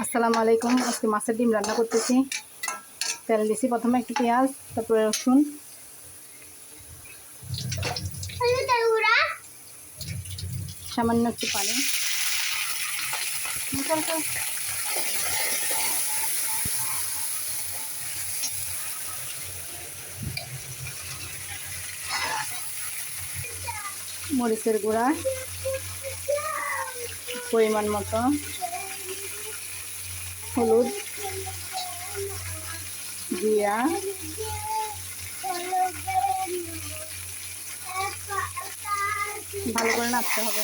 আসসালামু আলাইকুম। আজকে মাছের ডিম রান্না করতেছি। তেল দিছি, প্রথমে একটু পেঁয়াজ, তারপরে রসুন, সামান্য একটু পানি, মরিচের গুঁড়া পরিমাণ মতো, হলুদ, জিরা, ভালো করে নাড়তে হবে।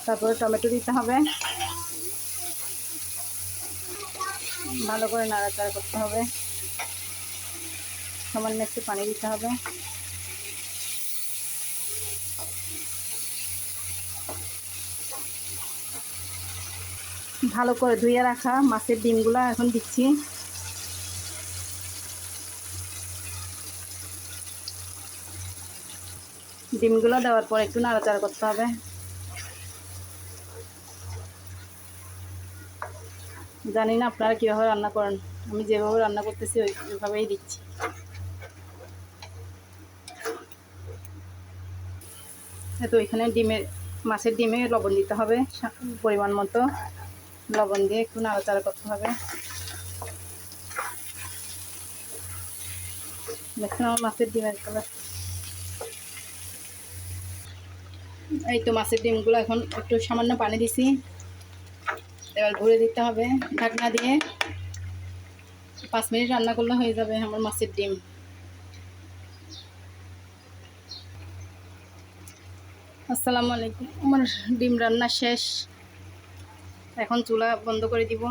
তারপরে টমেটো দিতে হবে, ভালো করে নাড়াচাড়া করতে হবে, সামান্য একটু পানি দিতে হবে। ভালো করে ধুয়ে রাখা মাছের ডিমগুলো এখন দিচ্ছি। ডিমগুলো দেওয়ার পর একটু নাড়াচাড়া করতে হবে। জানি না আপনারা কীভাবে রান্না করেন, আমি যেভাবে রান্না করতেছি ওইভাবেই দিচ্ছি। তো এখানে মাছের ডিমে লবণ দিতে হবে, পরিমাণ মতো লবণ দিয়ে একটু নাড়াচাড়া করতে হবে। দেখুন আমার মাছের ডিমের কালার। এই তো মাছের ডিমগুলো এখন একটু সামান্য পানি দিছি, এবার ঘুরে দিতে হবে ঢাকনা দিয়ে। 5 মিনিট রান্না করলে হয়ে যাবে আমার মাছের ডিম। আসসালামু আলাইকুম। আমার ডিম রান্না শেষ, এখন চুলা বন্ধ করে দিব।